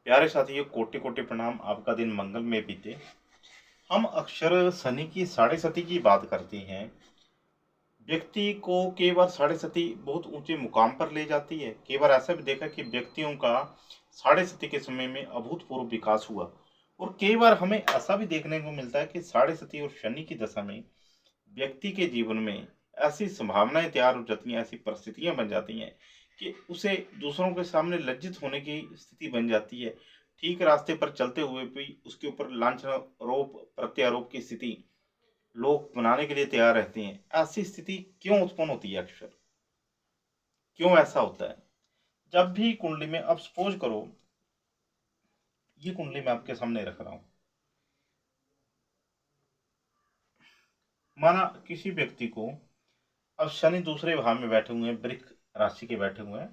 प्यारे साथियों, कोटि कोटि प्रणाम। आपका दिन मंगल में बीते। हम अक्सर शनि की साढ़े सती की बात करते हैं। व्यक्ति को कई बार साढ़े सती बहुत ऊंचे मुकाम पर ले जाती है। कई बार ऐसा भी देखा कि व्यक्तियों का साढ़े सती के समय में अभूतपूर्व विकास हुआ। और कई बार हमें ऐसा भी देखने को मिलता है कि साढ़े सती और शनि की दशा में व्यक्ति के जीवन में ऐसी संभावनाएं तैयार हो जाती हैं, ऐसी परिस्थितियां बन जाती हैं कि उसे दूसरों के सामने लज्जित होने की स्थिति बन जाती है। ठीक रास्ते पर चलते हुए भी उसके ऊपर लांछन आरोप प्रत्यारोप की स्थिति लोग बनाने के लिए तैयार रहते हैं। ऐसी स्थिति क्यों उत्पन्न होती है? अक्सर क्यों ऐसा होता है? जब भी कुंडली में, अब सपोज करो, ये कुंडली मैं आपके सामने रख रहा हूं। माना किसी व्यक्ति को अब शनि दूसरे भाव में बैठे हुए हैं, वृक राशि के बैठे हुए हैं।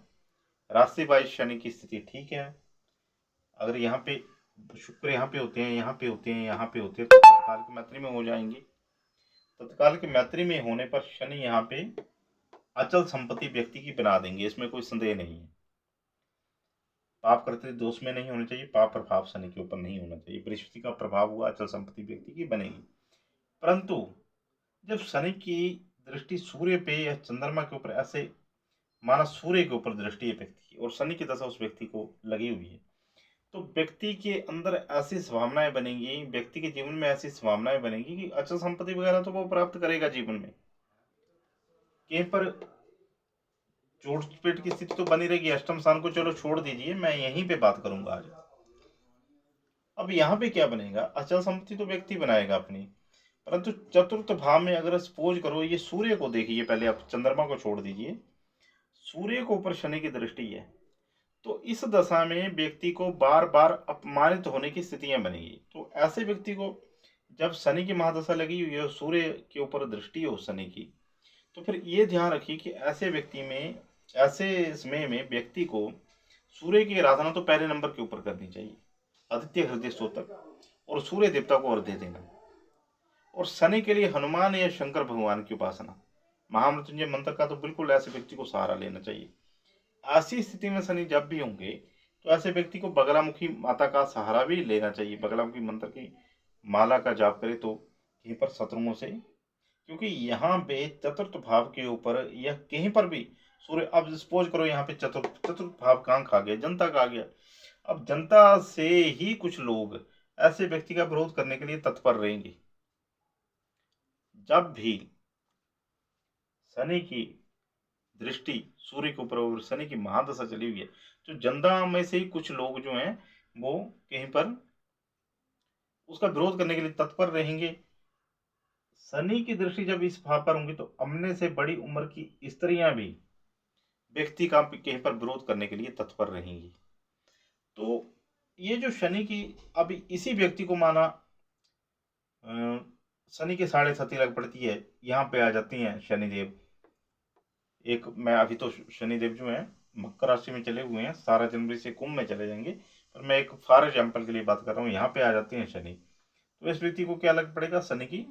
राशि वाइज शनि की स्थिति ठीक है। अगर यहाँ पे शुक्र यहाँ पे होते हैं, यहाँ पे होते हैं, यहाँ पे होते हैं, तो तत्काल की मैत्री में हो जाएंगे। तत्काल की मैत्री में होने पर शनि यहाँ पे अचल संपत्ति व्यक्ति की बना देंगे, इसमें कोई संदेह नहीं है। पाप करते दोष में नहीं होने चाहिए, पाप प्रभाव शनि के ऊपर नहीं होना चाहिए। बृहस्पति का प्रभाव हुआ, अचल संपत्ति व्यक्ति की बनेगी। परंतु जब शनि की दृष्टि सूर्य पे या चंद्रमा के ऊपर, ऐसे माना सूर्य के ऊपर दृष्टि है व्यक्ति की और शनि की दशा उस व्यक्ति को लगी हुई है, तो व्यक्ति के अंदर ऐसी संभावनाएं बनेंगी, व्यक्ति के जीवन में ऐसी संभावनाएं बनेंगी कि अचल संपत्ति वगैरह तो वो प्राप्त करेगा जीवन में। कहीं पर चोट पेट की स्थिति तो बनी रहेगी। अष्टम स्थान को चलो छोड़ दीजिए, मैं यहीं पे बात करूंगा आज। अब यहाँ पे क्या बनेगा? अचल संपत्ति तो व्यक्ति बनाएगा अपनी, परंतु चतुर्थ भाव में अगर सपोज करो, ये सूर्य को देखिए, पहले आप चंद्रमा को छोड़ दीजिए, सूर्य को ऊपर शनि की दृष्टि है, तो इस दशा में व्यक्ति को बार बार अपमानित होने की स्थितियां बनेगी। तो ऐसे व्यक्ति को जब शनि की महादशा लगी हुई है, सूर्य के ऊपर दृष्टि हो शनि की, तो फिर ये ध्यान रखिए कि ऐसे व्यक्ति में, ऐसे समय में व्यक्ति को सूर्य की आराधना तो पहले नंबर के ऊपर करनी चाहिए, आदित्य हृदय स्तोत्र और सूर्य देवता को अर्घ्य देना। और शनि के लिए हनुमान या शंकर भगवान की उपासना, महामृत्युंजय मंत्र का तो बिल्कुल ऐसे व्यक्ति को सहारा लेना चाहिए। ऐसी स्थिति में शनि जब भी होंगे, तो ऐसे व्यक्ति को बगलामुखी माता का सहारा भी लेना चाहिए। बगलामुखी मंत्र की माला का जाप करे तो कहीं पर शत्रुओं से, क्योंकि यहाँ पे चतुर्थ भाव के ऊपर या कहीं पर भी सूर्य, अब सपोज करो यहाँ पे चतुर्थ चतुर्थ भाव कहाँ खा गया? जनता का आ गया। अब जनता से ही कुछ लोग ऐसे व्यक्ति का विरोध करने के लिए तत्पर रहेंगे। जब भी शनि की दृष्टि सूर्य के ऊपर और शनि की महादशा चली हुई है, तो जनता में से ही कुछ लोग जो हैं वो कहीं पर उसका विरोध करने के लिए तत्पर रहेंगे। शनि की दृष्टि जब इस भाव पर होंगी, तो अपने से बड़ी उम्र की स्त्रियां भी व्यक्ति का कहीं पर विरोध करने के लिए तत्पर रहेंगी। तो ये जो शनि की, अभी इसी व्यक्ति को माना शनि के साढ़े सती लग पड़ती है, यहाँ पे आ जाती हैं शनिदेव। एक मैं अभी तो शनिदेव जो है मकर राशि में चले हुए हैं, 17 जनवरी से कुंभ में चले जाएंगे, पर मैं एक फॉर एग्जाम्पल के लिए बात कर रहा हूँ। यहाँ पे आ जाते हैं शनि, तो इस व्यक्ति को क्या लग पड़ेगा? शनि की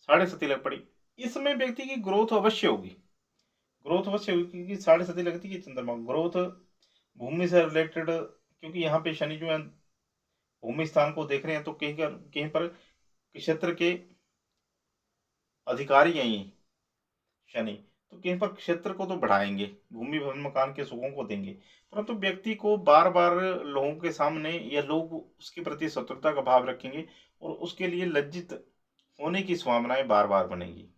साढ़े सती लग पड़ी। इसमें व्यक्ति की ग्रोथ अवश्य होगी, ग्रोथ अवश्य होगी, क्योंकि साढ़े सती लगती है चंद्रमा। ग्रोथ भूमि से रिलेटेड, क्योंकि यहाँ पे शनि जो है भूमि स्थान को देख रहे हैं, तो कहीं पर क्षेत्र के अधिकारी हैं ये शनि, तो कहीं पर क्षेत्र को तो बढ़ाएंगे, भूमि भवन मकान के सुखों को देंगे, परंतु व्यक्ति को बार बार लोगों के सामने या लोग उसके प्रति शत्रुता का भाव रखेंगे और उसके लिए लज्जित होने की संभावनाएं बार बार बनेगी।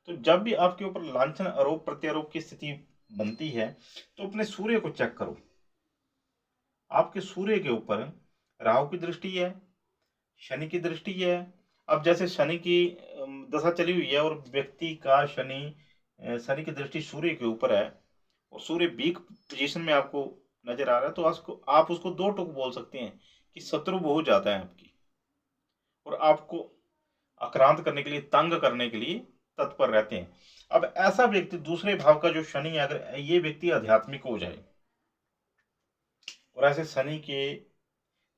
तो जब भी आपके ऊपर लांछन आरोप प्रत्यारोप की स्थिति बनती है, तो अपने सूर्य को चेक करो। आपके सूर्य के ऊपर राहु की दृष्टि है, शनि की दृष्टि है। अब जैसे शनि की दशा चली हुई है और व्यक्ति का शनि की दृष्टि सूर्य के ऊपर है और सूर्य वीक पोजीशन में आपको नजर आ रहा है, तो आप उसको दो टूक बोल सकते हैं कि शत्रु बहुत ज्यादा है आपकी और आपको आक्रांत करने के लिए, तंग करने के लिए तत्पर रहते हैं। अब ऐसा व्यक्ति, दूसरे भाव का जो शनि है, अगर ये व्यक्ति आध्यात्मिक हो जाए और ऐसे शनि के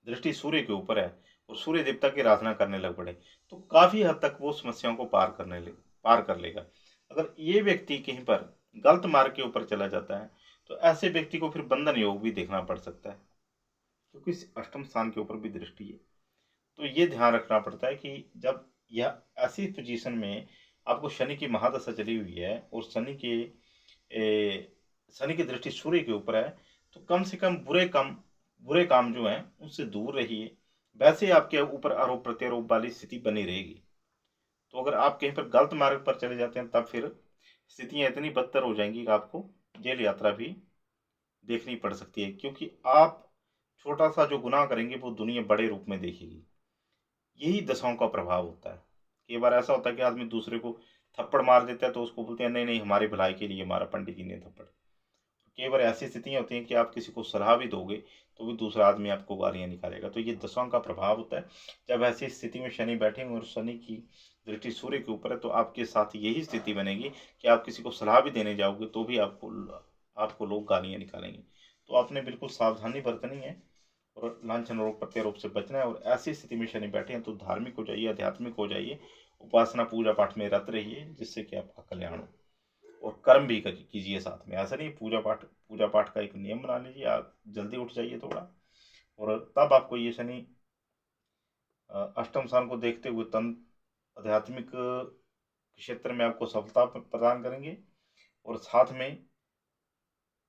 दृष्टि सूर्य के ऊपर है और सूर्य देवता की आराधना करने लग पड़े, तो काफी हद तक वो समस्याओं को पार कर लेगा। अगर ये व्यक्ति कहीं पर गलत मार्ग के ऊपर चला जाता है, तो ऐसे व्यक्ति को फिर बंधन योग भी देखना पड़ सकता है, क्योंकि इस अष्टम स्थान के ऊपर भी दृष्टि है। तो ये ध्यान रखना पड़ता है कि जब यह ऐसी पोजीशन में आपको शनि की महादशा चली हुई है और शनि की दृष्टि सूर्य के ऊपर है, तो कम से कम बुरे काम जो हैं उनसे दूर रहिए। वैसे आपके ऊपर आरोप प्रत्यारोप वाली स्थिति बनी रहेगी। तो अगर आप कहीं पर गलत मार्ग पर चले जाते हैं, तब फिर स्थितियां इतनी बदतर हो जाएंगी कि आपको जेल यात्रा भी देखनी पड़ सकती है, क्योंकि आप छोटा सा जो गुनाह करेंगे वो दुनिया बड़े रूप में देखेगी। यही दशाओं का प्रभाव होता है। कई बार ऐसा होता है कि आदमी दूसरे को थप्पड़ मार देता है, तो उसको बोलते हैं नहीं नहीं हमारी भलाई के लिए मारा पंडित जी ने थप्पड़। कई बार ऐसी स्थितियां होती हैं कि आप किसी को सलाह भी दोगे तो भी दूसरा आदमी आपको गालियां निकालेगा। तो ये दशाओं का प्रभाव होता है। जब ऐसी स्थिति में शनि बैठे और शनि की दृष्टि सूर्य के ऊपर है, तो आपके साथ यही स्थिति बनेगी कि आप किसी को सलाह भी देने जाओगे तो भी आपको लोग गालियां निकालेंगे। तो आपने बिल्कुल सावधानी बरतनी है और लांछन रोग प्रत्यारोप से बचना है। और ऐसी स्थिति में शनि बैठे हैं तो धार्मिक हो जाइए, आध्यात्मिक हो जाइए, उपासना पूजा पाठ में रत रहिए, जिससे कि आपका कल्याण हो। और कर्म भी कीजिए साथ में। ऐसा नहीं, पूजा पाठ का एक नियम बना लीजिए, आप जल्दी उठ जाइए थोड़ा, और तब आपको ये शनि अष्टम स्थान को देखते हुए तंत्र आध्यात्मिक क्षेत्र में आपको सफलता प्रदान करेंगे। और साथ में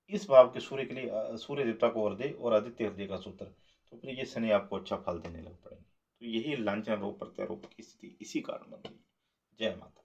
इस भाव के सूर्य के लिए सूर्य देवता को हृदय और आदित्य हृदय का सूत्र, तो फिर ये शनि आपको अच्छा फल देने लग पड़ेंगे। तो यही लांछन रोग प्रत्यारोप की स्थिति इसी कारण बन रही है। जय माता।